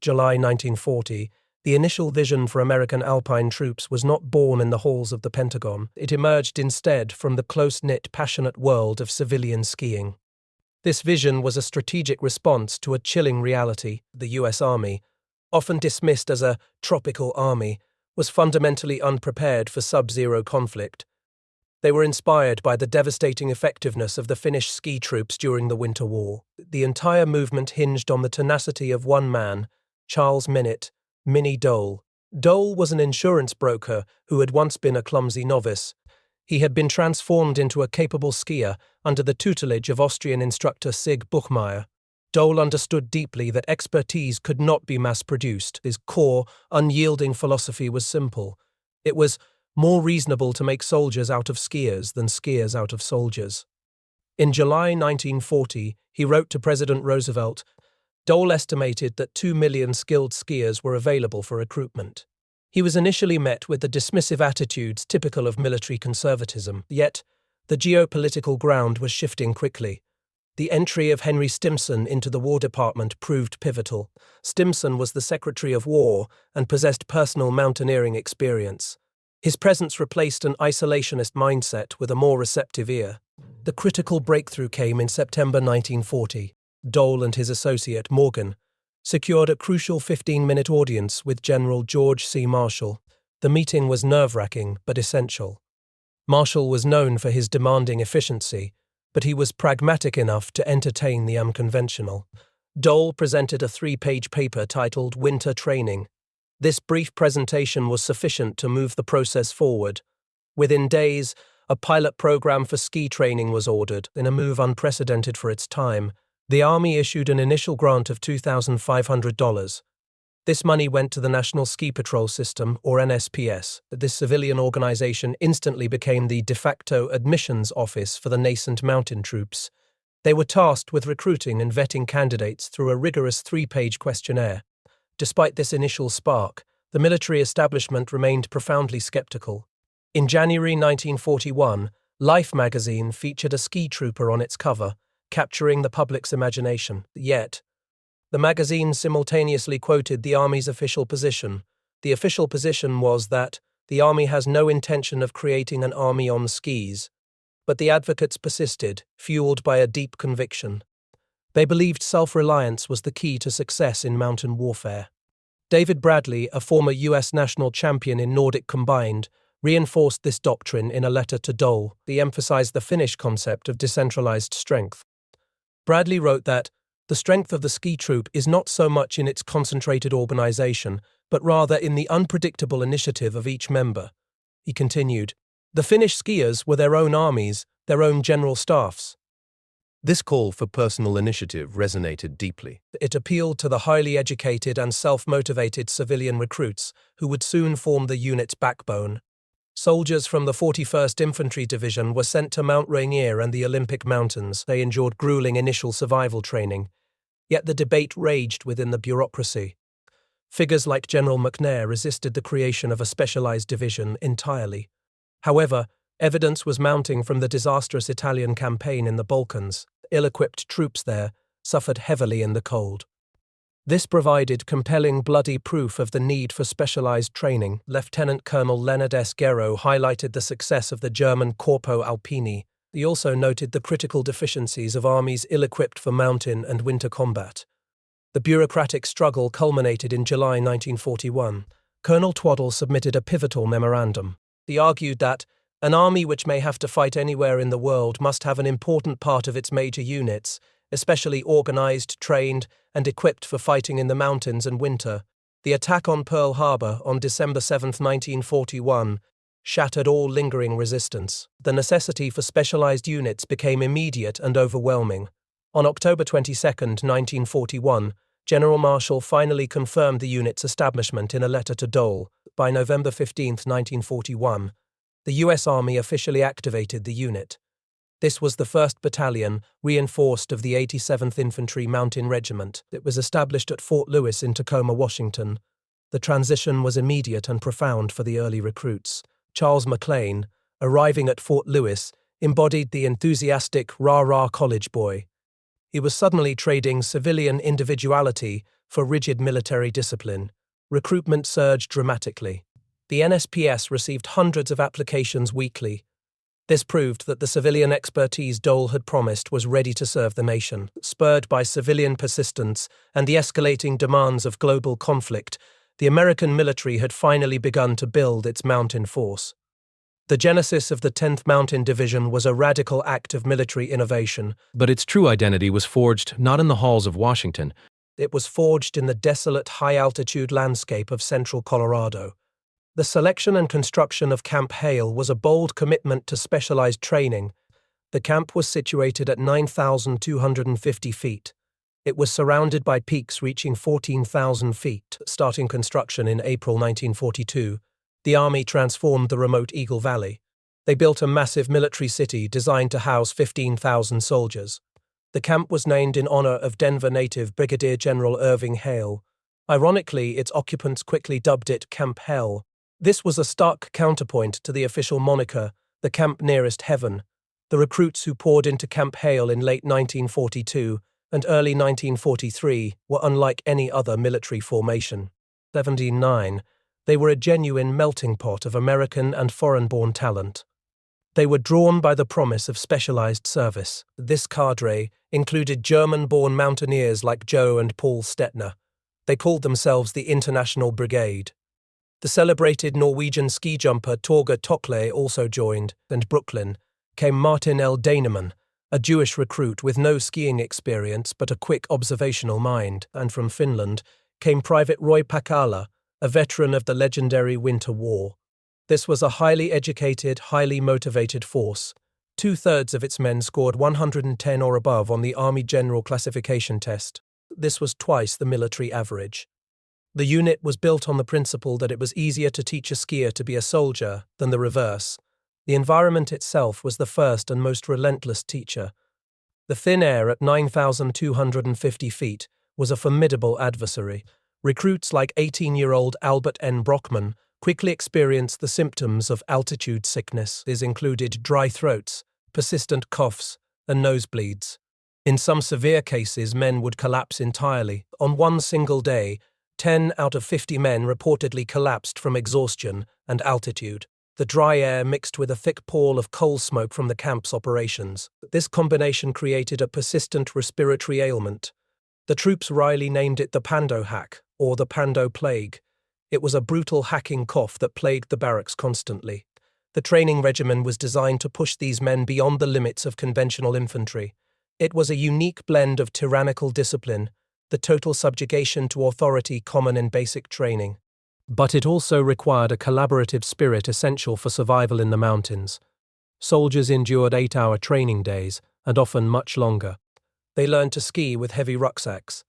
July 1940, the initial vision for American Alpine troops was not born in the halls of the Pentagon. It emerged instead from the close-knit, passionate world of civilian skiing. This vision was a strategic response to a chilling reality. The U.S. Army, often dismissed as a tropical army, was fundamentally unprepared for sub-zero conflict. They were inspired by the devastating effectiveness of the Finnish ski troops during the Winter War. The entire movement hinged on the tenacity of one man, Charles Minnie Dole. Dole was an insurance broker who had once been a clumsy novice. He had been transformed into a capable skier under the tutelage of Austrian instructor Sig Buchmeyer. Dole understood deeply that expertise could not be mass-produced. His core, unyielding philosophy was simple. It was more reasonable to make soldiers out of skiers than skiers out of soldiers. In July 1940, he wrote to President Roosevelt, Dole estimated that 2 million skilled skiers were available for recruitment. He was initially met with the dismissive attitudes typical of military conservatism, yet the geopolitical ground was shifting quickly. The entry of Henry Stimson into the War Department proved pivotal. Stimson was the Secretary of War and possessed personal mountaineering experience. His presence replaced an isolationist mindset with a more receptive ear. The critical breakthrough came in September 1940. Dole and his associate, Morgan, secured a crucial 15-minute audience with General George C. Marshall. The meeting was nerve-wracking but essential. Marshall was known for his demanding efficiency, but he was pragmatic enough to entertain the unconventional. Dole presented a 3-page paper titled Winter Training. This brief presentation was sufficient to move the process forward. Within days, a pilot program for ski training was ordered, in a move unprecedented for its time. The Army issued an initial grant of $2,500. This money went to the National Ski Patrol System, or NSPS. This civilian organization instantly became the de facto admissions office for the nascent mountain troops. They were tasked with recruiting and vetting candidates through a rigorous 3-page questionnaire. Despite this initial spark, the military establishment remained profoundly skeptical. In January 1941, Life magazine featured a ski trooper on its cover, capturing the public's imagination. Yet, the magazine simultaneously quoted the Army's official position. The official position was that the Army has no intention of creating an army on skis. But the advocates persisted, fueled by a deep conviction. They believed self-reliance was the key to success in mountain warfare. David Bradley, a former U.S. national champion in Nordic combined, reinforced this doctrine in a letter to Dole. He emphasized the Finnish concept of decentralized strength. Bradley wrote that the strength of the ski troop is not so much in its concentrated organization, but rather in the unpredictable initiative of each member. He continued, the Finnish skiers were their own armies, their own general staffs. This call for personal initiative resonated deeply. It appealed to the highly educated and self-motivated civilian recruits who would soon form the unit's backbone. Soldiers from the 41st Infantry Division were sent to Mount Rainier and the Olympic Mountains. They endured grueling initial survival training. Yet the debate raged within the bureaucracy. Figures like General McNair resisted the creation of a specialized division entirely. However, evidence was mounting from the disastrous Italian campaign in the Balkans. Ill-equipped troops there suffered heavily in the cold. This provided compelling bloody proof of the need for specialized training. Lieutenant Colonel Leonard S. Gero highlighted the success of the German Corpo Alpini. He also noted the critical deficiencies of armies ill-equipped for mountain and winter combat. The bureaucratic struggle culminated in July 1941. Colonel Twaddle submitted a pivotal memorandum. He argued that an army which may have to fight anywhere in the world must have an important part of its major units, especially organized, trained, and equipped for fighting in the mountains and winter. The attack on Pearl Harbor on December 7, 1941, shattered all lingering resistance. The necessity for specialized units became immediate and overwhelming. On October 22, 1941, General Marshall finally confirmed the unit's establishment in a letter to Dole. By November 15, 1941, the U.S. Army officially activated the unit. This was the 1st Battalion, reinforced of the 87th Infantry Mountain Regiment. It was established at Fort Lewis in Tacoma, Washington. The transition was immediate and profound for the early recruits. Charles McLean, arriving at Fort Lewis, embodied the enthusiastic rah-rah college boy. He was suddenly trading civilian individuality for rigid military discipline, recruitment surged dramatically. The NSPS received hundreds of applications weekly. This proved that the civilian expertise Dole had promised was ready to serve the nation. Spurred by civilian persistence and the escalating demands of global conflict, the American military had finally begun to build its mountain force. The genesis of the 10th Mountain Division was a radical act of military innovation. But its true identity was forged not in the halls of Washington. It was forged in the desolate, high-altitude landscape of central Colorado. The selection and construction of Camp Hale was a bold commitment to specialized training. The camp was situated at 9,250 feet. It was surrounded by peaks reaching 14,000 feet. Starting construction in April 1942, the Army transformed the remote Eagle Valley. They built a massive military city designed to house 15,000 soldiers. The camp was named in honor of Denver native Brigadier General Irving Hale. Ironically, its occupants quickly dubbed it Camp Hale. This was a stark counterpoint to the official moniker, the camp nearest heaven. The recruits who poured into Camp Hale in late 1942 and early 1943 were unlike any other military formation. 79. They were a genuine melting pot of American and foreign-born talent. They were drawn by the promise of specialized service. This cadre included German-born mountaineers like Joe and Paul Stettner. They called themselves the International Brigade. The celebrated Norwegian ski jumper Torgeir Tokle also joined, and Brooklyn came Martin L. Daneman, a Jewish recruit with no skiing experience but a quick observational mind, and from Finland came Private Roy Pakala, a veteran of the legendary Winter War. This was a highly educated, highly motivated force. 2/3 of its men scored 110 or above on the Army General Classification Test. This was twice the military average. The unit was built on the principle that it was easier to teach a skier to be a soldier than the reverse. The environment itself was the first and most relentless teacher. The thin air at 9,250 feet was a formidable adversary. Recruits like 18-year-old Albert N. Brockman quickly experienced the symptoms of altitude sickness. These included dry throats, persistent coughs, and nosebleeds. In some severe cases, men would collapse entirely. On one single day, 10 out of 50 men reportedly collapsed from exhaustion and altitude. The dry air mixed with a thick pall of coal smoke from the camp's operations. This combination created a persistent respiratory ailment. The troops wryly named it the Pando Hack, or the Pando Plague. It was a brutal hacking cough that plagued the barracks constantly. The training regimen was designed to push these men beyond the limits of conventional infantry. It was a unique blend of tyrannical discipline, the total subjugation to authority common in basic training. But it also required a collaborative spirit essential for survival in the mountains. Soldiers endured 8-hour training days, and often much longer. They learned to ski with heavy rucksacks.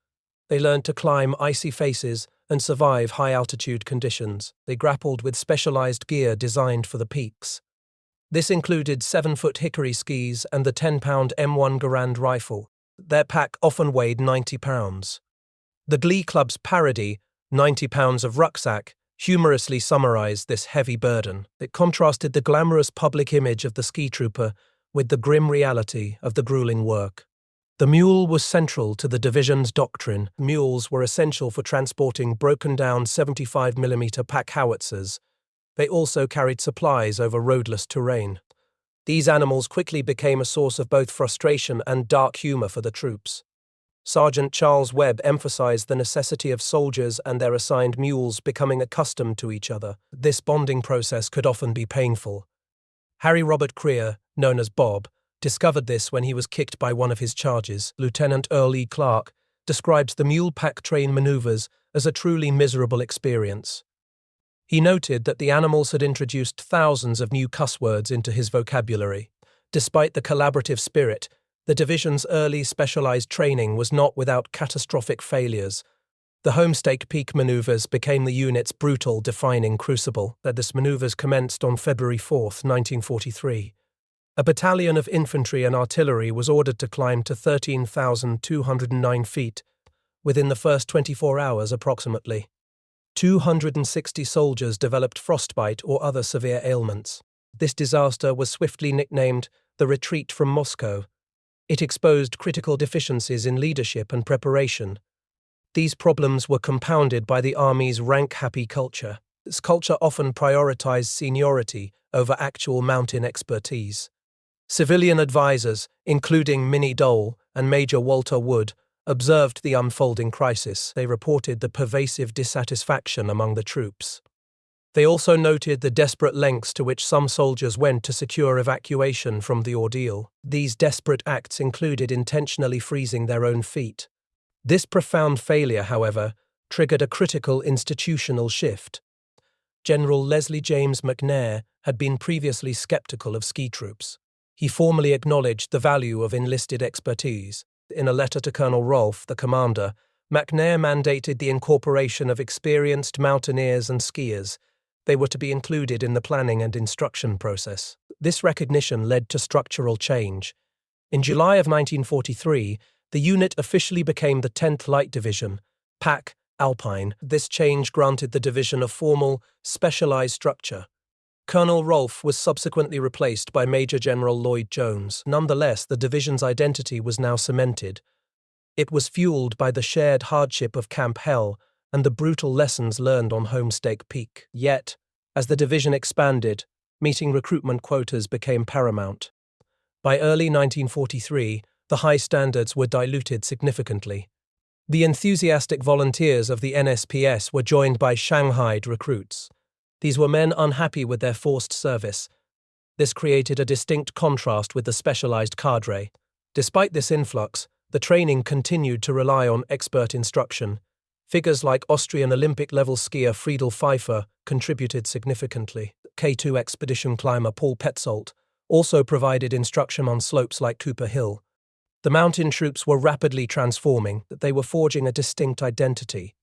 They learned to climb icy faces and survive high-altitude conditions. They grappled with specialized gear designed for the peaks. This included 7-foot hickory skis and the 10-pound M1 Garand rifle. Their pack often weighed 90 pounds. The Glee Club's parody, 90 pounds of rucksack, humorously summarized this heavy burden. It contrasted the glamorous public image of the ski trooper with the grim reality of the grueling work. The mule was central to the division's doctrine. Mules were essential for transporting broken-down 75mm pack howitzers. They also carried supplies over roadless terrain. These animals quickly became a source of both frustration and dark humor for the troops. Sergeant Charles Webb emphasized the necessity of soldiers and their assigned mules becoming accustomed to each other. This bonding process could often be painful. Harry Robert Creer, known as Bob, discovered this when he was kicked by one of his charges. Lieutenant Earl E. Clark describes the mule pack train maneuvers as a truly miserable experience. He noted that the animals had introduced thousands of new cuss words into his vocabulary. Despite the collaborative spirit, the division's early specialized training was not without catastrophic failures. The Homestake Peak maneuvers became the unit's brutal, defining crucible. This maneuvers commenced on February 4, 1943. A battalion of infantry and artillery was ordered to climb to 13,209 feet within the first 24 hours approximately. 260 soldiers developed frostbite or other severe ailments. This disaster was swiftly nicknamed the Retreat from Moscow. It exposed critical deficiencies in leadership and preparation. These problems were compounded by the Army's rank-happy culture. This culture often prioritized seniority over actual mountain expertise. Civilian advisors, including Minnie Dole and Major Walter Wood, observed the unfolding crisis. They reported the pervasive dissatisfaction among the troops. They also noted the desperate lengths to which some soldiers went to secure evacuation from the ordeal. These desperate acts included intentionally freezing their own feet. This profound failure, however, triggered a critical institutional shift. General Leslie James McNair had been previously skeptical of ski troops. He formally acknowledged the value of enlisted expertise. In a letter to Colonel Rolfe, the commander, McNair mandated the incorporation of experienced mountaineers and skiers. They were to be included in the planning and instruction process. This recognition led to structural change. In July of 1943, the unit officially became the 10th Light Division, PAC Alpine. This change granted the division a formal, specialized structure. Colonel Rolfe was subsequently replaced by Major General Lloyd Jones. Nonetheless, the division's identity was now cemented. It was fueled by the shared hardship of Camp Hale and the brutal lessons learned on Homestake Peak. Yet, as the division expanded, meeting recruitment quotas became paramount. By early 1943, the high standards were diluted significantly. The enthusiastic volunteers of the NSPS were joined by Shanghaied recruits. These were men unhappy with their forced service. This created a distinct contrast with the specialized cadre. Despite this influx, the training continued to rely on expert instruction. Figures like Austrian Olympic-level skier Friedel Pfeiffer contributed significantly. K2 expedition climber Paul Petzold also provided instruction on slopes like Cooper Hill. The mountain troops were rapidly transforming, that they were forging a distinct identity.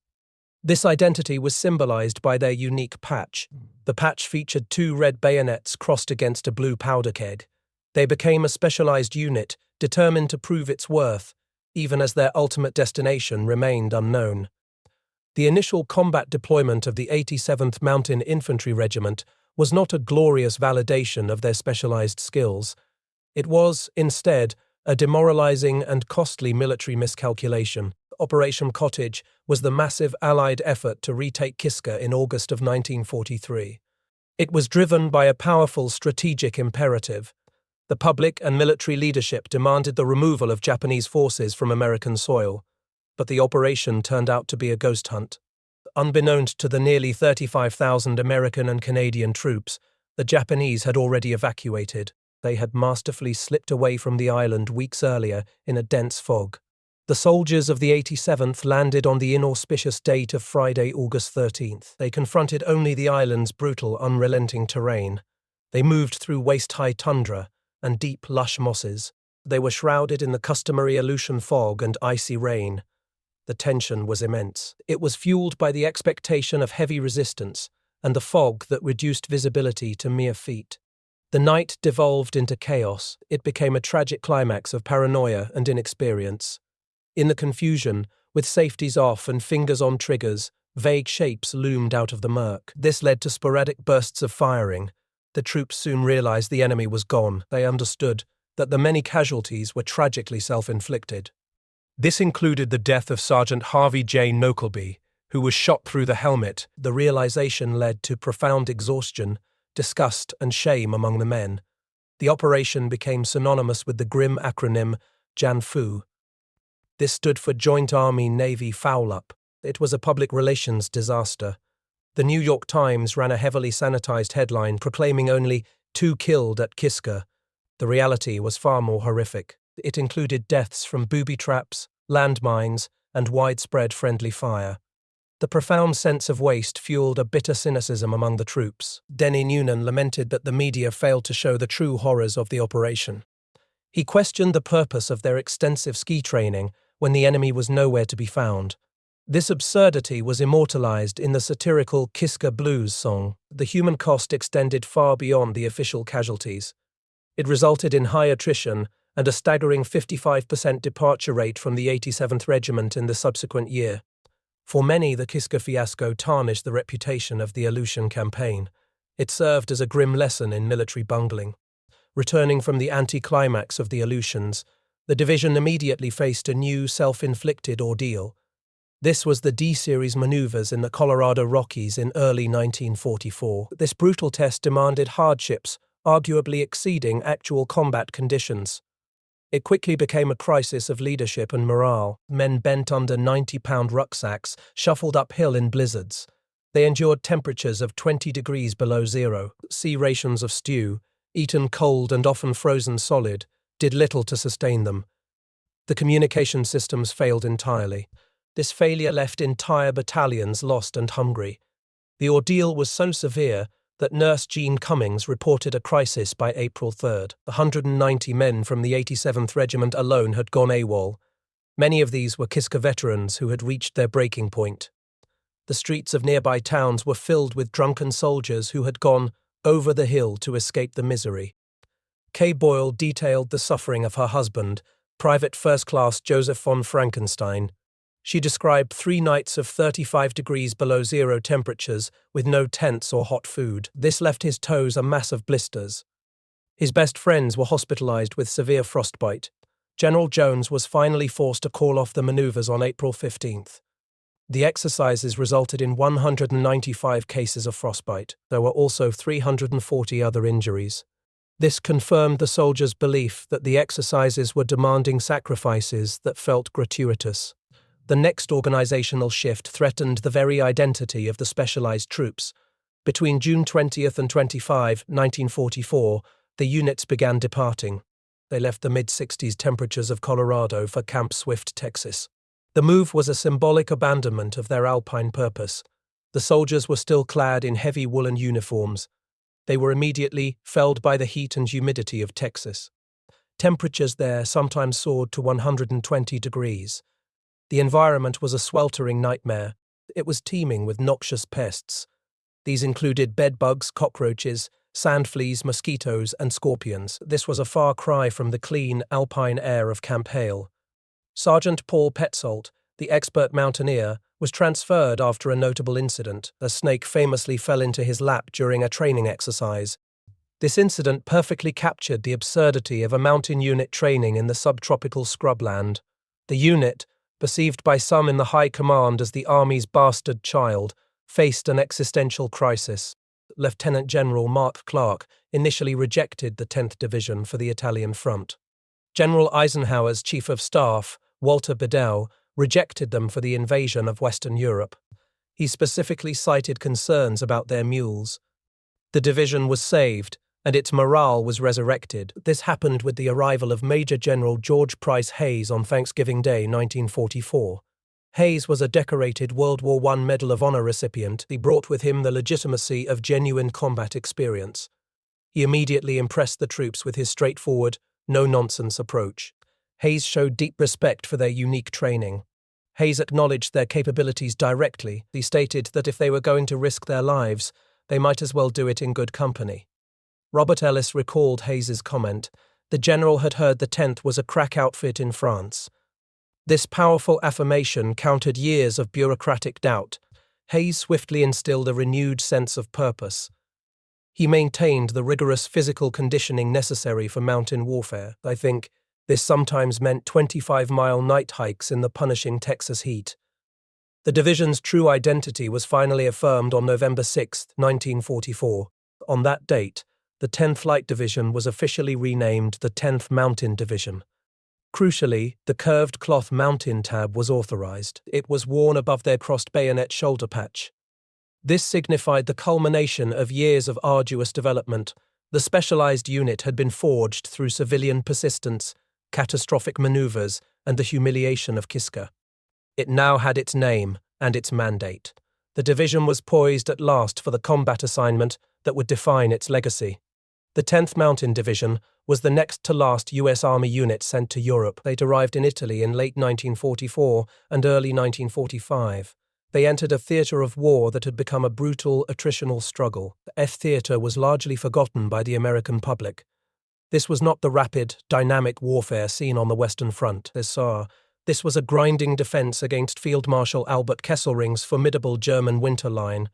This identity was symbolized by their unique patch. The patch featured 2 red bayonets crossed against a blue powder keg. They became a specialized unit, determined to prove its worth, even as their ultimate destination remained unknown. The initial combat deployment of the 87th Mountain Infantry Regiment was not a glorious validation of their specialized skills. It was, instead, a demoralizing and costly military miscalculation. Operation Cottage was the massive Allied effort to retake Kiska in August of 1943. It was driven by a powerful strategic imperative. The public and military leadership demanded the removal of Japanese forces from American soil, but the operation turned out to be a ghost hunt. Unbeknownst to the nearly 35,000 American and Canadian troops, the Japanese had already evacuated. They had masterfully slipped away from the island weeks earlier in a dense fog. The soldiers of the 87th landed on the inauspicious date of Friday, August 13th. They confronted only the island's brutal, unrelenting terrain. They moved through waist-high tundra and deep, lush mosses. They were shrouded in the customary Aleutian fog and icy rain. The tension was immense. It was fueled by the expectation of heavy resistance and the fog that reduced visibility to mere feet. The night devolved into chaos. It became a tragic climax of paranoia and inexperience. In the confusion, with safeties off and fingers on triggers, vague shapes loomed out of the murk. This led to sporadic bursts of firing. The troops soon realized the enemy was gone. They understood that the many casualties were tragically self-inflicted. This included the death of Sergeant Harvey J. Nokelby, who was shot through the helmet. The realization led to profound exhaustion, disgust, and shame among the men. The operation became synonymous with the grim acronym JANFU. This stood for Joint Army-Navy Foul-Up. It was a public relations disaster. The New York Times ran a heavily sanitized headline proclaiming only 2 killed at Kiska. The reality was far more horrific. It included deaths from booby traps, landmines, and widespread friendly fire. The profound sense of waste fueled a bitter cynicism among the troops. Denny Noonan lamented that the media failed to show the true horrors of the operation. He questioned the purpose of their extensive ski training when the enemy was nowhere to be found. This absurdity was immortalized in the satirical Kiska Blues song. The human cost extended far beyond the official casualties. It resulted in high attrition and a staggering 55% departure rate from the 87th Regiment in the subsequent year. For many, the Kiska fiasco tarnished the reputation of the Aleutian campaign. It served as a grim lesson in military bungling. Returning from the anticlimax of the Aleutians, the division immediately faced a new self-inflicted ordeal. This was the D-Series maneuvers in the Colorado Rockies in early 1944. This brutal test demanded hardships, arguably exceeding actual combat conditions. It quickly became a crisis of leadership and morale. Men bent under 90-pound rucksacks shuffled uphill in blizzards. They endured temperatures of 20 degrees below zero. Sea rations of stew, eaten cold and often frozen solid, did little to sustain them. The communication systems failed entirely. This failure left entire battalions lost and hungry. The ordeal was so severe that Nurse Jean Cummings reported a crisis by April 3rd. 190 men from the 87th Regiment alone had gone AWOL. Many of these were Kiska veterans who had reached their breaking point. The streets of nearby towns were filled with drunken soldiers who had gone over the hill to escape the misery. Kay Boyle detailed the suffering of her husband, Private First Class Joseph von Frankenstein. She described 3 nights of 35 degrees below zero temperatures with no tents or hot food. This left his toes a mass of blisters. His best friends were hospitalized with severe frostbite. General Jones was finally forced to call off the maneuvers on April 15th. The exercises resulted in 195 cases of frostbite. There were also 340 other injuries. This confirmed the soldiers' belief that the exercises were demanding sacrifices that felt gratuitous. The next organizational shift threatened the very identity of the specialized troops. Between June 20th and 25, 1944, the units began departing. They left the mid-60s temperatures of Colorado for Camp Swift, Texas. The move was a symbolic abandonment of their alpine purpose. The soldiers were still clad in heavy woolen uniforms. They were immediately felled by the heat and humidity of Texas. Temperatures there sometimes soared to 120 degrees. The environment was a sweltering nightmare. It was teeming with noxious pests. These included bedbugs, cockroaches, sand fleas, mosquitoes, and scorpions. This was a far cry from the clean, alpine air of Camp Hale. Sergeant Paul Petzold, the expert mountaineer, was transferred after a notable incident. A snake famously fell into his lap during a training exercise. This incident perfectly captured the absurdity of a mountain unit training in the subtropical scrubland. The unit, perceived by some in the high command as the Army's bastard child, faced an existential crisis. Lieutenant General Mark Clark initially rejected the 10th Division for the Italian front. General Eisenhower's Chief of Staff, Walter Bedell, rejected them for the invasion of Western Europe. He specifically cited concerns about their mules. The division was saved, and its morale was resurrected. This happened with the arrival of Major General George Price Hayes on Thanksgiving Day, 1944. Hayes was a decorated World War I Medal of Honor recipient. He brought with him the legitimacy of genuine combat experience. He immediately impressed the troops with his straightforward, no-nonsense approach. Hayes showed deep respect for their unique training. Hayes acknowledged their capabilities directly. He stated that if they were going to risk their lives, they might as well do it in good company. Robert Ellis recalled Hayes's comment, "The general had heard the 10th was a crack outfit in France." This powerful affirmation countered years of bureaucratic doubt. Hayes swiftly instilled a renewed sense of purpose. He maintained the rigorous physical conditioning necessary for mountain warfare. I think this sometimes meant 25-mile night hikes in the punishing Texas heat. The division's true identity was finally affirmed on November 6, 1944. On that date, the 10th Light Division was officially renamed the 10th Mountain Division. Crucially, the curved cloth mountain tab was authorized. It was worn above their crossed bayonet shoulder patch. This signified the culmination of years of arduous development. The specialized unit had been forged through civilian persistence, catastrophic maneuvers, and the humiliation of Kiska. It now had its name and its mandate. The division was poised at last for the combat assignment that would define its legacy. The 10th Mountain Division was the next-to-last U.S. Army unit sent to Europe. They arrived in Italy in late 1944 and early 1945. They entered a theatre of war that had become a brutal, attritional struggle. The F theatre was largely forgotten by the American public. This was not the rapid, dynamic warfare seen on the Western Front. This was a grinding defense against Field Marshal Albert Kesselring's formidable German winter line.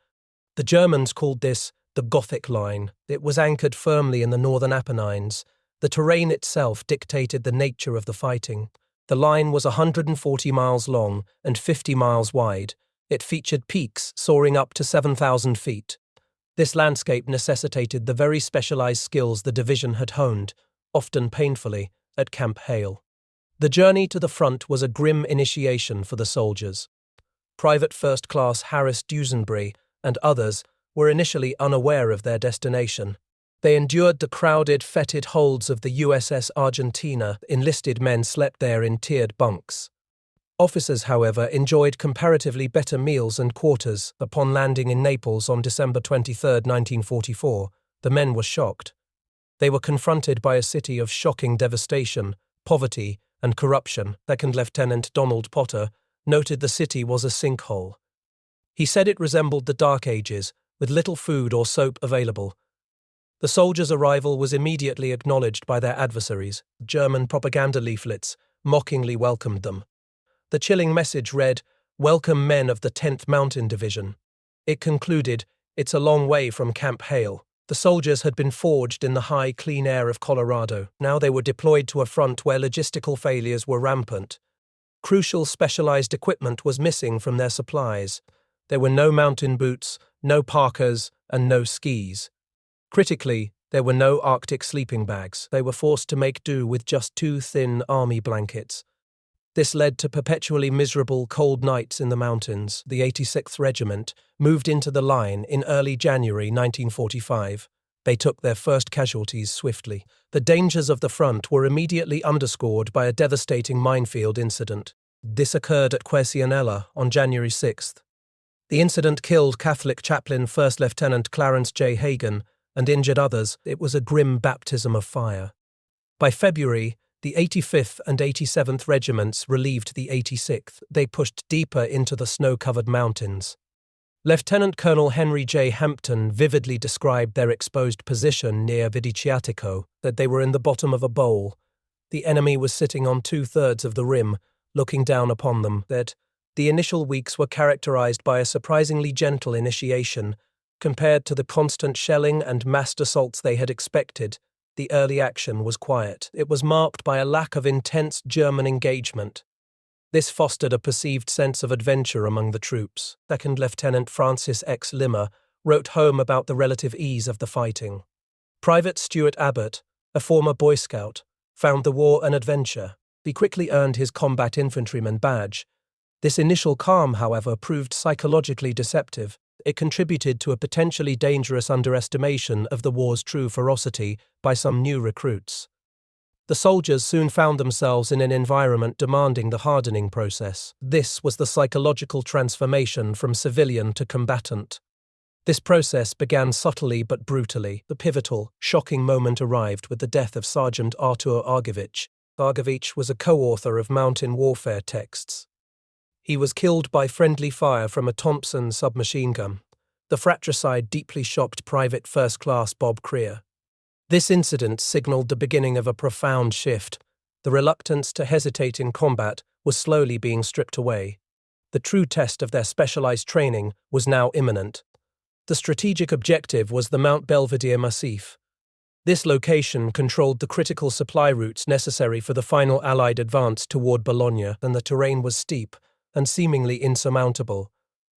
The Germans called this the Gothic Line. It was anchored firmly in the northern Apennines. The terrain itself dictated the nature of the fighting. The line was 140 miles long and 50 miles wide. It featured peaks soaring up to 7,000 feet. This landscape necessitated the very specialized skills the division had honed, often painfully, at Camp Hale. The journey to the front was a grim initiation for the soldiers. Private First Class Harris Dusenbury and others were initially unaware of their destination. They endured the crowded, fetid holds of the USS Argentina. Enlisted men slept there in tiered bunks. Officers, however, enjoyed comparatively better meals and quarters. Upon landing in Naples on December 23, 1944, the men were shocked. They were confronted by a city of shocking devastation, poverty, and corruption. Second Lieutenant Donald Potter noted the city was a sinkhole. He said it resembled the Dark Ages, with little food or soap available. The soldiers' arrival was immediately acknowledged by their adversaries. German propaganda leaflets mockingly welcomed them. The chilling message read, "Welcome men of the 10th Mountain Division." It concluded, "It's a long way from Camp Hale." The soldiers had been forged in the high, clean air of Colorado. Now they were deployed to a front where logistical failures were rampant. Crucial specialized equipment was missing from their supplies. There were no mountain boots, no parkas, and no skis. Critically, there were no Arctic sleeping bags. They were forced to make do with just 2 thin army blankets. This led to perpetually miserable cold nights in the mountains. The 86th Regiment moved into the line in early January 1945. They took their first casualties swiftly. The dangers of the front were immediately underscored by a devastating minefield incident. This occurred at Quercianella on January 6th. The incident killed Catholic chaplain First Lieutenant Clarence J. Hagan and injured others. It was a grim baptism of fire. By February, the 85th and 87th Regiments relieved the 86th. They pushed deeper into the snow-covered mountains. Lieutenant Colonel Henry J. Hampton vividly described their exposed position near Vidiciatico, that they were in the bottom of a bowl. The enemy was sitting on 2/3 of the rim, looking down upon them. That the initial weeks were characterized by a surprisingly gentle initiation. Compared to the constant shelling and massed assaults they had expected, the early action was quiet. It was marked by a lack of intense German engagement. This fostered a perceived sense of adventure among the troops. Second Lieutenant Francis X. Limmer wrote home about the relative ease of the fighting. Private Stuart Abbott, a former Boy Scout, found the war an adventure. He quickly earned his combat infantryman badge. This initial calm, however, proved psychologically deceptive. It contributed to a potentially dangerous underestimation of the war's true ferocity by some new recruits. The soldiers soon found themselves in an environment demanding the hardening process. This was the psychological transformation from civilian to combatant. This process began subtly but brutally. The pivotal, shocking moment arrived with the death of Sergeant Artur Argevich. Argevich was a co-author of mountain warfare texts. He was killed by friendly fire from a Thompson submachine gun. The fratricide deeply shocked Private First Class Bob Creer. This incident signaled the beginning of a profound shift. The reluctance to hesitate in combat was slowly being stripped away. The true test of their specialized training was now imminent. The strategic objective was the Mount Belvedere Massif. This location controlled the critical supply routes necessary for the final Allied advance toward Bologna, and the terrain was steep and seemingly insurmountable.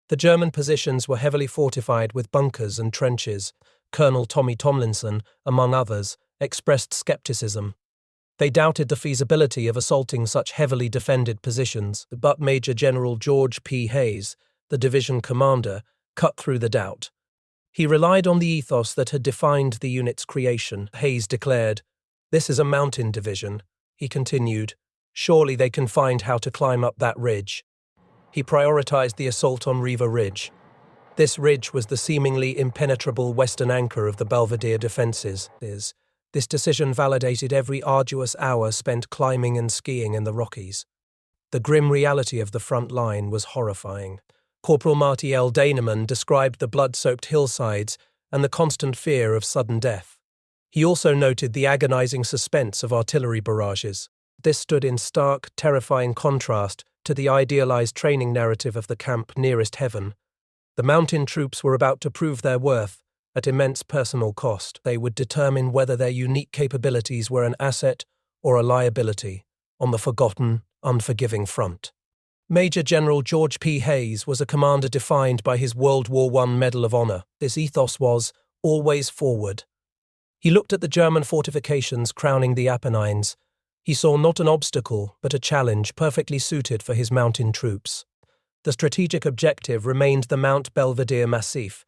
The German positions were heavily fortified with bunkers and trenches. Colonel Tommy Tomlinson, among others, expressed skepticism. They doubted the feasibility of assaulting such heavily defended positions, but Major General George P. Hayes, the division commander, cut through the doubt. He relied on the ethos that had defined the unit's creation. Hayes declared, "This is a mountain division." He continued, "Surely they can find how to climb up that ridge." He prioritized the assault on Riva Ridge. This ridge was the seemingly impenetrable western anchor of the Belvedere defenses. This decision validated every arduous hour spent climbing and skiing in the Rockies. The grim reality of the front line was horrifying. Corporal Marty L. Daneman described the blood-soaked hillsides and the constant fear of sudden death. He also noted the agonizing suspense of artillery barrages. This stood in stark, terrifying contrast to the idealized training narrative of the camp nearest heaven. The mountain troops were about to prove their worth at immense personal cost. They would determine whether their unique capabilities were an asset or a liability on the forgotten unforgiving front. Major General George P. Hayes was a commander defined by his World War I Medal of Honor. His ethos was, always forward. He looked at the German fortifications crowning the Apennines. He saw not an obstacle, but a challenge perfectly suited for his mountain troops. The strategic objective remained the Mount Belvedere Massif.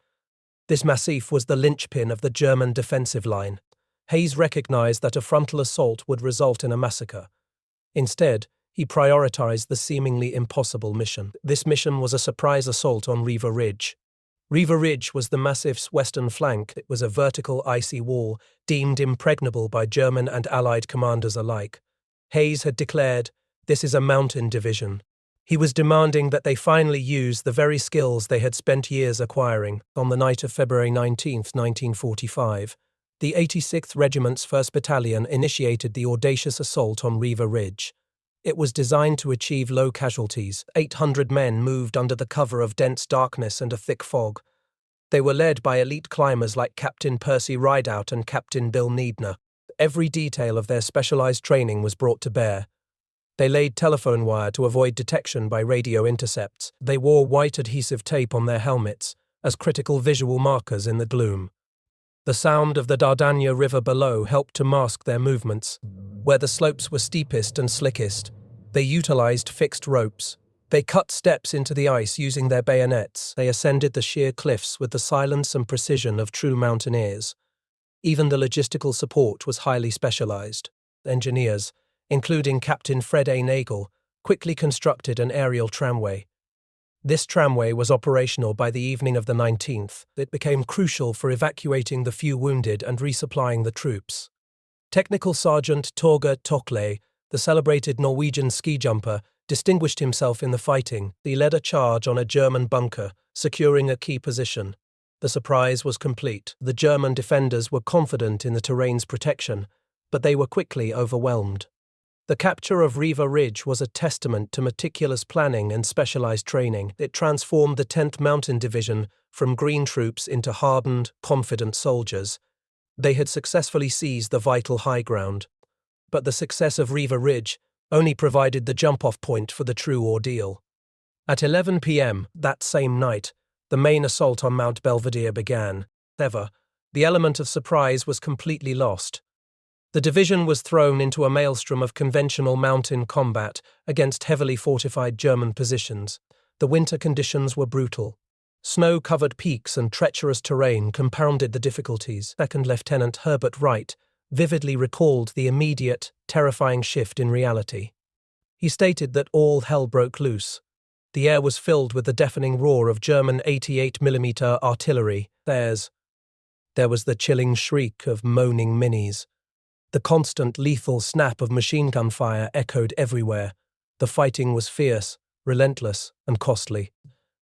This massif was the linchpin of the German defensive line. Hayes recognized that a frontal assault would result in a massacre. Instead, he prioritized the seemingly impossible mission. This mission was a surprise assault on Riva Ridge. Riva Ridge was the massif's western flank. It was a vertical icy wall, deemed impregnable by German and Allied commanders alike. Hayes had declared, "This is a mountain division." He was demanding that they finally use the very skills they had spent years acquiring. On the night of February 19, 1945, the 86th Regiment's 1st Battalion initiated the audacious assault on Riva Ridge. It was designed to achieve low casualties. 800 men moved under the cover of dense darkness and a thick fog. They were led by elite climbers like Captain Percy Rideout and Captain Bill Needner. Every detail of their specialized training was brought to bear. They laid telephone wire to avoid detection by radio intercepts. They wore white adhesive tape on their helmets as critical visual markers in the gloom. The sound of the Dardania River below helped to mask their movements. Where the slopes were steepest and slickest, they utilized fixed ropes. They cut steps into the ice using their bayonets. They ascended the sheer cliffs with the silence and precision of true mountaineers. Even the logistical support was highly specialized. Engineers, including Captain Fred A. Nagel, quickly constructed an aerial tramway. This tramway was operational by the evening of the 19th. It became crucial for evacuating the few wounded and resupplying the troops. Technical Sergeant Torgeir Tokle, the celebrated Norwegian ski jumper, distinguished himself in the fighting. He led a charge on a German bunker, securing a key position. The surprise was complete. The German defenders were confident in the terrain's protection, but they were quickly overwhelmed. The capture of Riva Ridge was a testament to meticulous planning and specialized training. It transformed the 10th Mountain Division from green troops into hardened, confident soldiers. They had successfully seized the vital high ground. But the success of Riva Ridge only provided the jump-off point for the true ordeal. At 11 p.m. that same night, the main assault on Mount Belvedere began. However, the element of surprise was completely lost. The division was thrown into a maelstrom of conventional mountain combat against heavily fortified German positions. The winter conditions were brutal. Snow-covered peaks and treacherous terrain compounded the difficulties. Second Lieutenant Herbert Wright vividly recalled the immediate, terrifying shift in reality. He stated that all hell broke loose. The air was filled with the deafening roar of German 88mm artillery. There was the chilling shriek of moaning Minnies. The constant lethal snap of machine gun fire echoed everywhere. The fighting was fierce, relentless, and costly.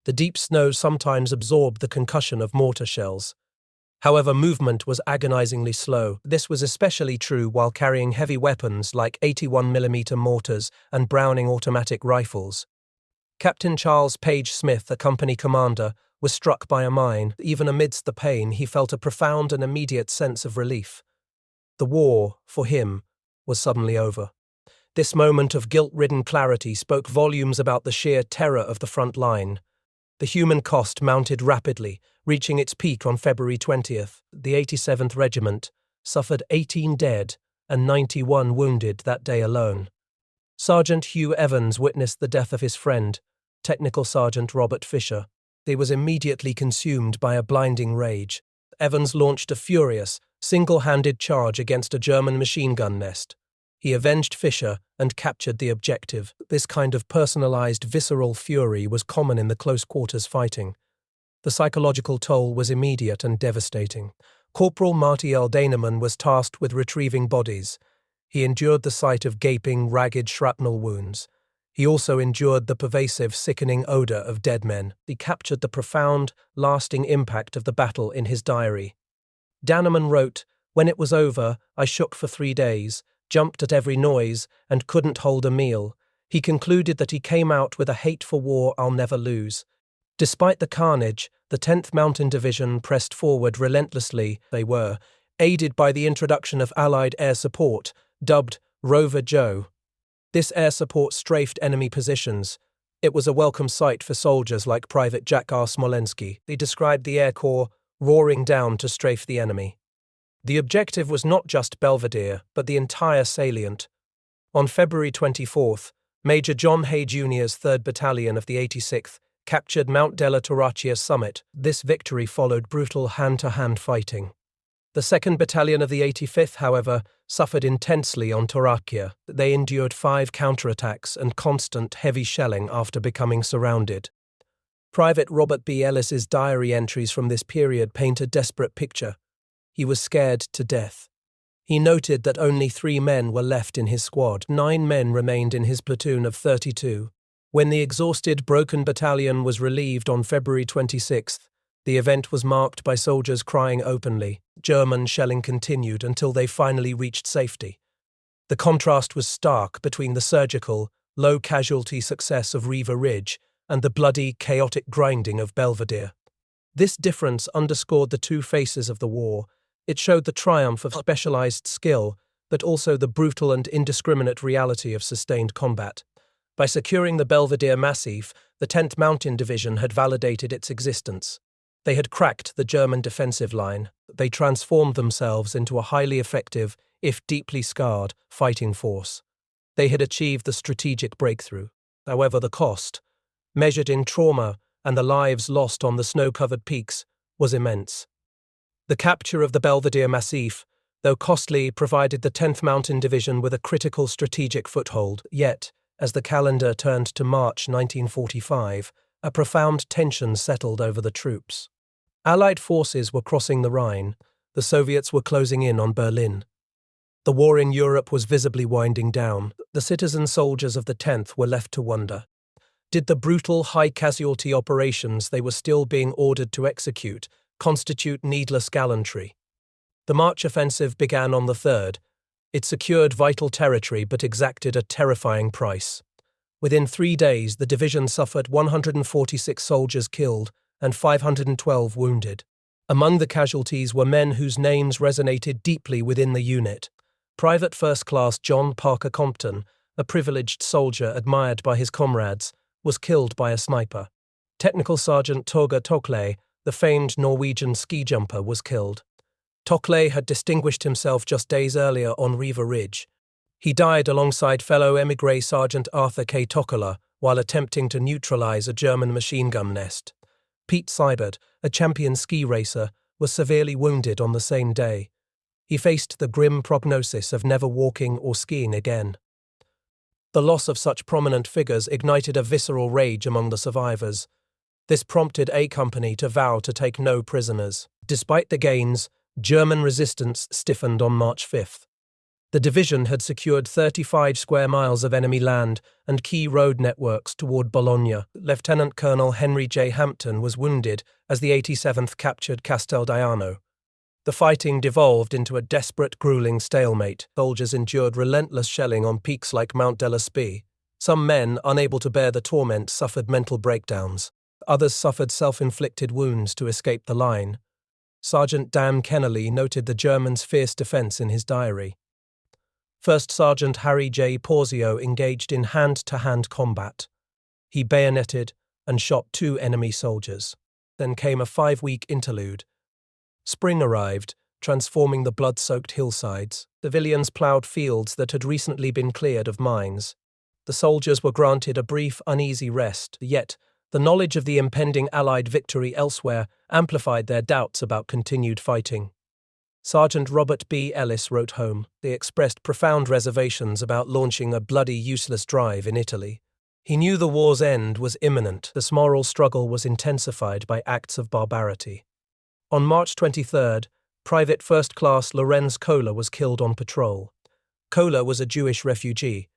The deep snow sometimes absorbed the concussion of mortar shells. However, movement was agonizingly slow. This was especially true while carrying heavy weapons like 81mm mortars and Browning automatic rifles. Captain Charles Page Smith, a company commander, was struck by a mine. Even amidst the pain, he felt a profound and immediate sense of relief. The war, for him, was suddenly over. This moment of guilt-ridden clarity spoke volumes about the sheer terror of the front line. The human cost mounted rapidly, reaching its peak on February 20th. The 87th Regiment suffered 18 dead and 91 wounded that day alone. Sergeant Hugh Evans witnessed the death of his friend, Technical Sergeant Robert Fisher. He was immediately consumed by a blinding rage. Evans launched a furious, single-handed charge against a German machine gun nest. He avenged Fisher and captured the objective. This kind of personalized, visceral fury was common in the close-quarters fighting. The psychological toll was immediate and devastating. Corporal Marty L. Daneman was tasked with retrieving bodies. He endured the sight of gaping, ragged shrapnel wounds. He also endured the pervasive, sickening odor of dead men. He captured the profound, lasting impact of the battle in his diary. Daneman wrote, "When it was over, I shook for 3 days, jumped at every noise, and couldn't hold a meal." He concluded that he came out with a hate for war I'll never lose. Despite the carnage, the 10th Mountain Division pressed forward relentlessly. They were aided by the introduction of Allied air support, dubbed Rover Joe. This air support strafed enemy positions. It was a welcome sight for soldiers like Private Jack R. Smolensky. They described the Air Corps roaring down to strafe the enemy. The objective was not just Belvedere, but the entire salient. On February 24th, Major John Hay Jr.'s 3rd Battalion of the 86th captured Mount della Torraccia summit. This victory followed brutal hand-to-hand fighting. The 2nd Battalion of the 85th, however, suffered intensely on Torraccia. They endured 5 counterattacks and constant heavy shelling after becoming surrounded. Private Robert B. Ellis's diary entries from this period paint a desperate picture. He was scared to death. He noted that only 3 men were left in his squad. 9 men remained in his platoon of 32. When the exhausted, broken battalion was relieved on February 26th, the event was marked by soldiers crying openly. German shelling continued until they finally reached safety. The contrast was stark between the surgical, low-casualty success of Riva Ridge and the bloody, chaotic grinding of Belvedere. This difference underscored the two faces of the war. It showed the triumph of specialized skill, but also the brutal and indiscriminate reality of sustained combat. By securing the Belvedere Massif, the 10th Mountain Division had validated its existence. They had cracked the German defensive line. They transformed themselves into a highly effective, if deeply scarred, fighting force. They had achieved the strategic breakthrough. However, the cost, measured in trauma and the lives lost on the snow-covered peaks, was immense. The capture of the Belvedere Massif, though costly, provided the 10th Mountain Division with a critical strategic foothold. Yet, as the calendar turned to March 1945, a profound tension settled over the troops. Allied forces were crossing the Rhine. The Soviets were closing in on Berlin. The war in Europe was visibly winding down. The citizen soldiers of the 10th were left to wonder. Did the brutal, high-casualty operations they were still being ordered to execute constitute needless gallantry? The March offensive began on the 3rd. It secured vital territory but exacted a terrifying price. Within 3 days, the division suffered 146 soldiers killed and 512 wounded. Among the casualties were men whose names resonated deeply within the unit. Private First Class John Parker Compton, a privileged soldier admired by his comrades, was killed by a sniper. Technical Sergeant Torgeir Tokle, the famed Norwegian ski jumper, was killed. Tokle had distinguished himself just days earlier on Riva Ridge. He died alongside fellow émigré Sergeant Arthur K. Tokola while attempting to neutralize a German machine gun nest. Pete Seibert, a champion ski racer, was severely wounded on the same day. He faced the grim prognosis of never walking or skiing again. The loss of such prominent figures ignited a visceral rage among the survivors. This prompted A Company to vow to take no prisoners. Despite the gains, German resistance stiffened on March 5th. The division had secured 35 square miles of enemy land and key road networks toward Bologna. Lieutenant Colonel Henry J. Hampton was wounded as the 87th captured Casteldiano. The fighting devolved into a desperate, grueling stalemate. Soldiers endured relentless shelling on peaks like Mount della Spee. Some men, unable to bear the torment, suffered mental breakdowns. Others suffered self-inflicted wounds to escape the line. Sergeant Dan Kennelly noted the Germans' fierce defense in his diary. First Sergeant Harry J. Porzio engaged in hand-to-hand combat. He bayoneted and shot 2 enemy soldiers. Then came a 5-week interlude. Spring arrived, transforming the blood-soaked hillsides. Civilians ploughed fields that had recently been cleared of mines. The soldiers were granted a brief, uneasy rest, yet the knowledge of the impending Allied victory elsewhere amplified their doubts about continued fighting. Sergeant Robert B. Ellis wrote home. They expressed profound reservations about launching a bloody, useless drive in Italy. He knew the war's end was imminent. The moral struggle was intensified by acts of barbarity. On March 23rd, Private First Class Lorenz Kohler was killed on patrol. Kohler was a Jewish refugee.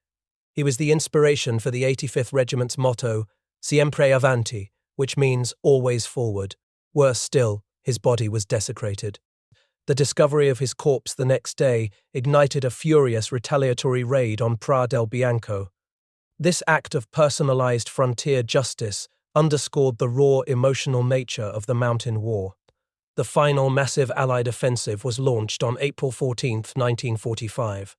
He was the inspiration for the 85th Regiment's motto, Siempre Avanti, which means always forward. Worse still, his body was desecrated. The discovery of his corpse the next day ignited a furious retaliatory raid on Pra del Bianco. This act of personalized frontier justice underscored the raw emotional nature of the Mountain War. The final massive Allied offensive was launched on April 14, 1945.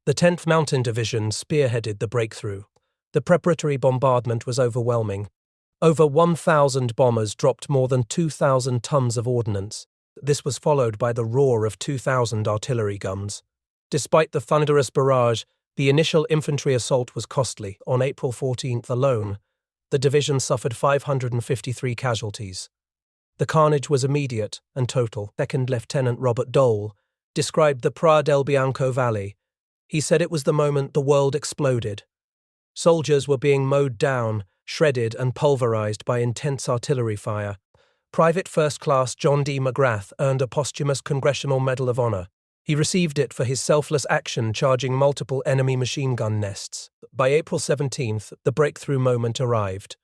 The 10th Mountain Division spearheaded the breakthrough. The preparatory bombardment was overwhelming. Over 1,000 bombers dropped more than 2,000 tons of ordnance. This was followed by the roar of 2,000 artillery guns. Despite the thunderous barrage, the initial infantry assault was costly. On April 14th alone, the division suffered 553 casualties. The carnage was immediate and total. Second Lieutenant Robert Dole described the Pra del Bianco Valley. He said it was the moment the world exploded. Soldiers were being mowed down, shredded and pulverized by intense artillery fire. Private First Class John D. McGrath earned a posthumous Congressional Medal of Honor. He received it for his selfless action charging multiple enemy machine gun nests. By April 17th, the breakthrough moment arrived.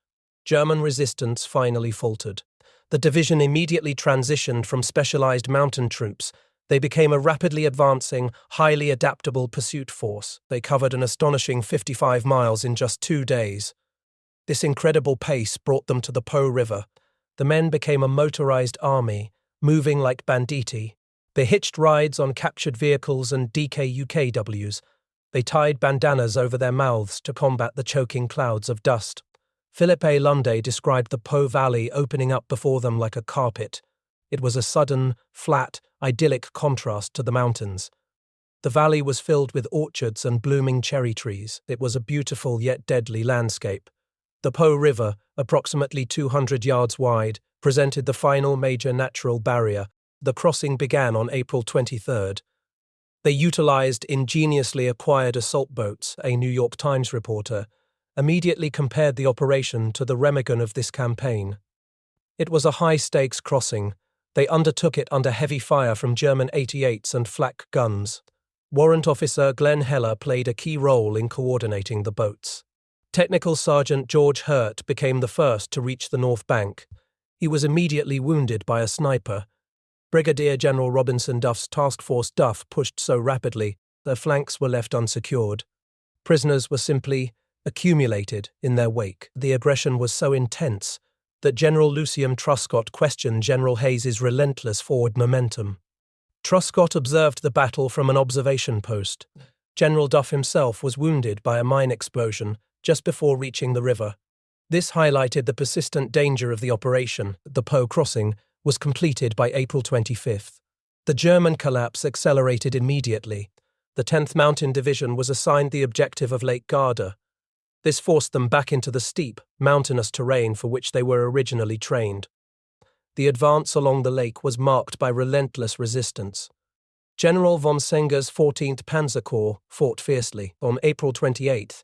German resistance finally faltered. The division immediately transitioned from specialized mountain troops. They became a rapidly advancing, highly adaptable pursuit force. They covered an astonishing 55 miles in just 2 days. This incredible pace brought them to the Po River. The men became a motorized army, moving like banditti. They hitched rides on captured vehicles and DKUKWs. They tied bandanas over their mouths to combat the choking clouds of dust. Philip A. Lunde described the Po Valley opening up before them like a carpet. It was a sudden, flat, idyllic contrast to the mountains. The valley was filled with orchards and blooming cherry trees. It was a beautiful yet deadly landscape. The Po River, approximately 200 yards wide, presented the final major natural barrier. The crossing began on April 23rd. They utilized ingeniously acquired assault boats, a New York Times reporter immediately compared the operation to the Remagen of this campaign. It was a high-stakes crossing. They undertook it under heavy fire from German 88s and flak guns. Warrant Officer Glenn Heller played a key role in coordinating the boats. Technical Sergeant George Hurt became the first to reach the north bank. He was immediately wounded by a sniper. Brigadier General Robinson Duff's Task Force Duff pushed so rapidly, their flanks were left unsecured. Prisoners were simply accumulated in their wake. The aggression was so intense that General Lucien Truscott questioned General Hayes's relentless forward momentum. Truscott observed the battle from an observation post. General Duff himself was wounded by a mine explosion just before reaching the river. This highlighted the persistent danger of the operation. The Po crossing was completed by April 25th. The German collapse accelerated immediately. The 10th Mountain Division was assigned the objective of Lake Garda. This forced them back into the steep, mountainous terrain for which they were originally trained. The advance along the lake was marked by relentless resistance. General von Senger's 14th Panzer Corps fought fiercely. On April 28th,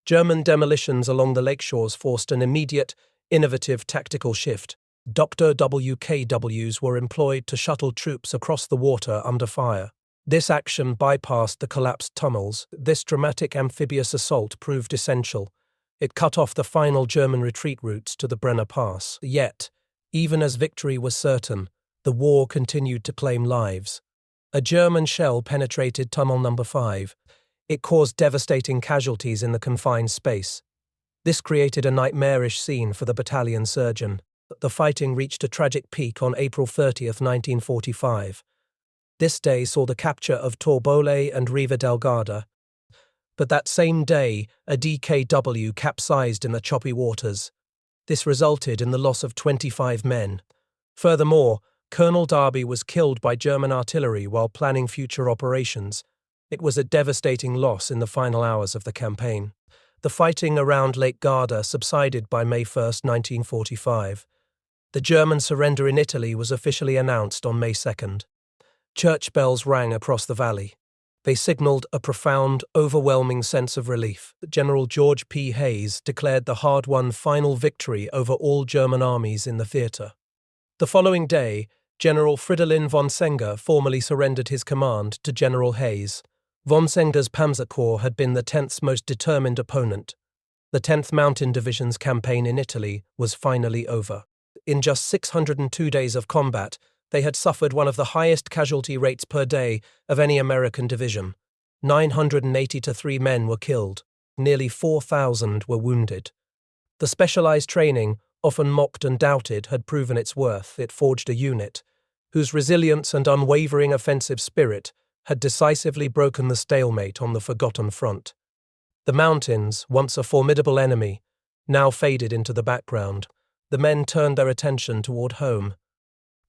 German demolitions along the lakeshores forced an immediate, innovative tactical shift. Dr. WKWs were employed to shuttle troops across the water under fire. This action bypassed the collapsed tunnels. This dramatic amphibious assault proved essential. It cut off the final German retreat routes to the Brenner Pass. Yet, even as victory was certain, the war continued to claim lives. A German shell penetrated Tunnel No. 5. It caused devastating casualties in the confined space. This created a nightmarish scene for the battalion surgeon. The fighting reached a tragic peak on April 30th, 1945. This day saw the capture of Torbole and Riva del Garda. But that same day, a DKW capsized in the choppy waters. This resulted in the loss of 25 men. Furthermore, Colonel Darby was killed by German artillery while planning future operations. It was a devastating loss in the final hours of the campaign. The fighting around Lake Garda subsided by May 1, 1945. The German surrender in Italy was officially announced on May 2nd. Church bells rang across the valley. They signaled a profound, overwhelming sense of relief. General George P. Hayes declared the hard-won final victory over all German armies in the theatre. The following day, General Fridolin von Senger formally surrendered his command to General Hayes. Von Senger's Panzer Corps had been the 10th's most determined opponent. The 10th Mountain Division's campaign in Italy was finally over. In just 602 days of combat, they had suffered one of the highest casualty rates per day of any American division. 983 men were killed. Nearly 4,000 were wounded. The specialized training, often mocked and doubted, had proven its worth. It forged a unit whose resilience and unwavering offensive spirit had decisively broken the stalemate on the forgotten front. The mountains, once a formidable enemy, now faded into the background. The men turned their attention toward home.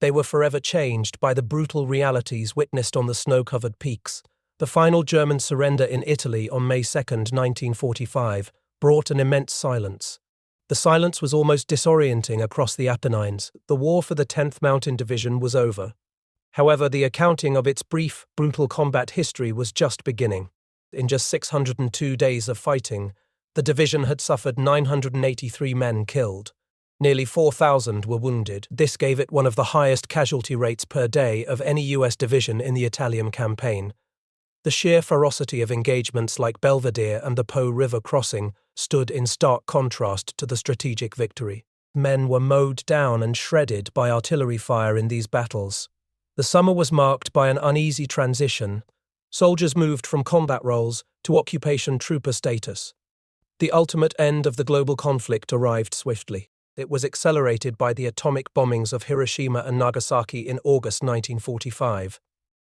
They were forever changed by the brutal realities witnessed on the snow-covered peaks. The final German surrender in Italy on May 2, 1945, brought an immense silence. The silence was almost disorienting across the Apennines. The war for the 10th Mountain Division was over. However, the accounting of its brief, brutal combat history was just beginning. In just 602 days of fighting, the division had suffered 983 men killed. Nearly 4,000 were wounded. This gave it one of the highest casualty rates per day of any U.S. division in the Italian campaign. The sheer ferocity of engagements like Belvedere and the Po River crossing stood in stark contrast to the strategic victory. Men were mowed down and shredded by artillery fire in these battles. The summer was marked by an uneasy transition. Soldiers moved from combat roles to occupation trooper status. The ultimate end of the global conflict arrived swiftly. It was accelerated by the atomic bombings of Hiroshima and Nagasaki in August 1945.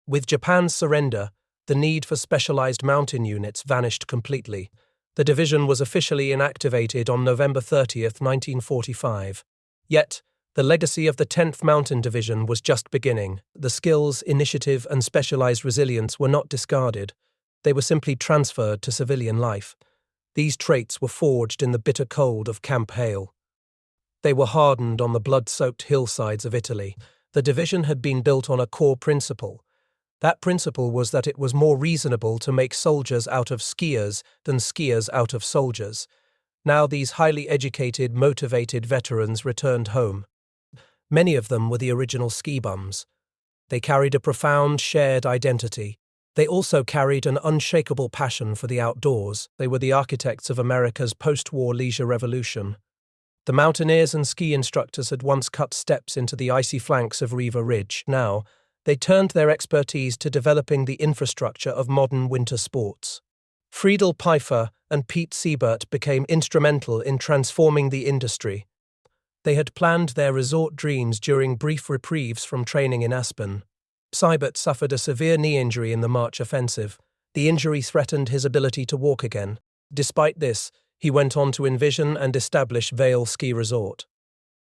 With Japan's surrender, the need for specialized mountain units vanished completely. The division was officially inactivated on November 30, 1945. Yet, the legacy of the 10th Mountain Division was just beginning. The skills, initiative, and specialized resilience were not discarded. They were simply transferred to civilian life. These traits were forged in the bitter cold of Camp Hale. They were hardened on the blood-soaked hillsides of Italy. The division had been built on a core principle. That principle was that it was more reasonable to make soldiers out of skiers than skiers out of soldiers. Now these highly educated, motivated veterans returned home. Many of them were the original ski bums. They carried a profound shared identity. They also carried an unshakable passion for the outdoors. They were the architects of America's post-war leisure revolution. The mountaineers and ski instructors had once cut steps into the icy flanks of Riva Ridge. Now, they turned their expertise to developing the infrastructure of modern winter sports. Friedel Pfeiffer and Pete Siebert became instrumental in transforming the industry. They had planned their resort dreams during brief reprieves from training in Aspen. Siebert suffered a severe knee injury in the March offensive. The injury threatened his ability to walk again. Despite this, he went on to envision and establish Vail Ski Resort.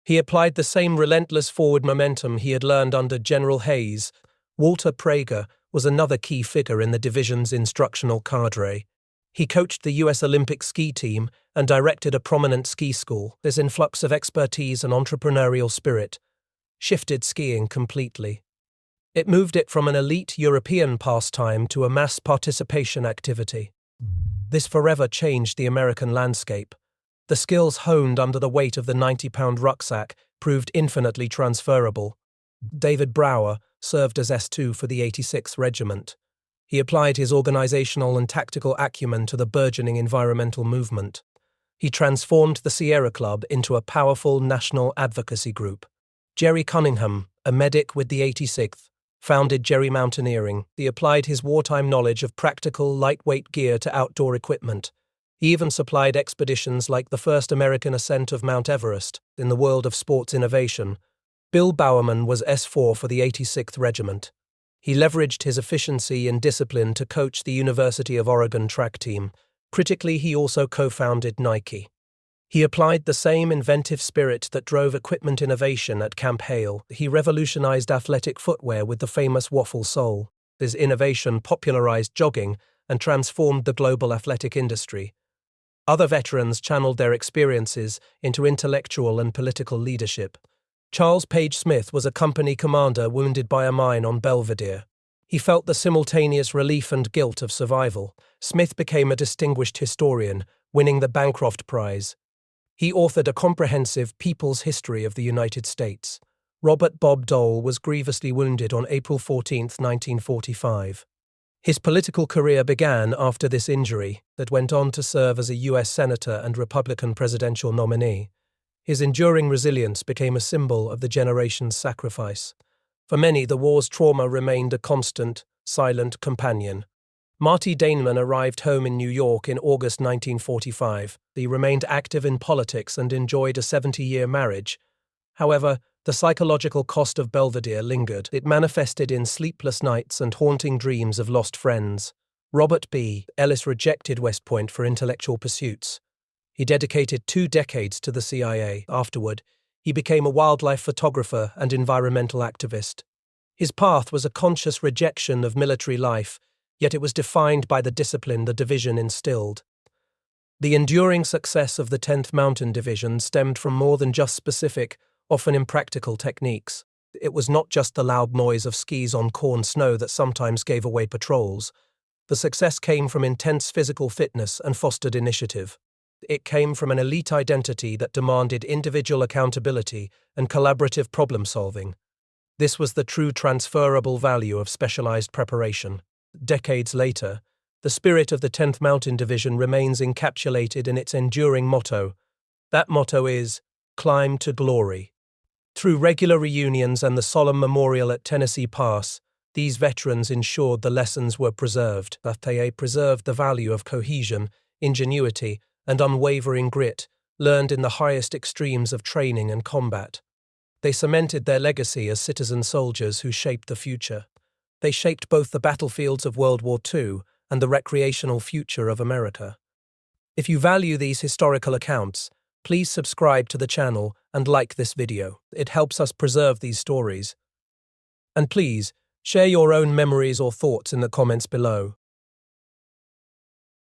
He applied the same relentless forward momentum he had learned under General Hayes. Walter Prager was another key figure in the division's instructional cadre. He coached the U.S. Olympic ski team and directed a prominent ski school. This influx of expertise and entrepreneurial spirit shifted skiing completely. It moved it from an elite European pastime to a mass participation activity. This forever changed the American landscape. The skills honed under the weight of the 90-pound rucksack proved infinitely transferable. David Brower served as S2 for the 86th Regiment. He applied his organizational and tactical acumen to the burgeoning environmental movement. He transformed the Sierra Club into a powerful national advocacy group. Jerry Cunningham, a medic with the 86th, founded Jerry Mountaineering. He applied his wartime knowledge of practical, lightweight gear to outdoor equipment. He even supplied expeditions like the first American ascent of Mount Everest. In the world of sports innovation, Bill Bowerman was S4 for the 86th Regiment. He leveraged his efficiency and discipline to coach the University of Oregon track team. Critically, he also co-founded Nike. He applied the same inventive spirit that drove equipment innovation at Camp Hale. He revolutionized athletic footwear with the famous waffle sole. His innovation popularized jogging and transformed the global athletic industry. Other veterans channeled their experiences into intellectual and political leadership. Charles Page Smith was a company commander wounded by a mine on Belvedere. He felt the simultaneous relief and guilt of survival. Smith became a distinguished historian, winning the Bancroft Prize. He authored a comprehensive People's History of the United States. Robert Bob Dole was grievously wounded on April 14, 1945. His political career began after this injury that went on to serve as a U.S. Senator and Republican presidential nominee. His enduring resilience became a symbol of the generation's sacrifice. For many, the war's trauma remained a constant, silent companion. Marty Daneman arrived home in New York in August 1945. He remained active in politics and enjoyed a 70-year marriage. However, The psychological cost of Belvedere lingered. It manifested in sleepless nights and haunting dreams of lost friends. Robert B. Ellis rejected West Point for intellectual pursuits. He dedicated 2 decades to the CIA. Afterward, he became a wildlife photographer and environmental activist. His path was a conscious rejection of military life, yet it was defined by the discipline the division instilled. The enduring success of the 10th Mountain Division stemmed from more than just specific, often impractical techniques. It was not just the loud noise of skis on corn snow that sometimes gave away patrols. The success came from intense physical fitness and fostered initiative. It came from an elite identity that demanded individual accountability and collaborative problem-solving. This was the true transferable value of specialized preparation. Decades later, the spirit of the 10th Mountain Division remains encapsulated in its enduring motto. That motto is, "Climb to Glory." Through regular reunions and the solemn memorial at Tennessee Pass, these veterans ensured the lessons were preserved. They preserved the value of cohesion, ingenuity, and unwavering grit, learned in the highest extremes of training and combat. They cemented their legacy as citizen soldiers who shaped the future. They shaped both the battlefields of World War II and the recreational future of America. If you value these historical accounts, please subscribe to the channel and like this video. It helps us preserve these stories. And please, share your own memories or thoughts in the comments below.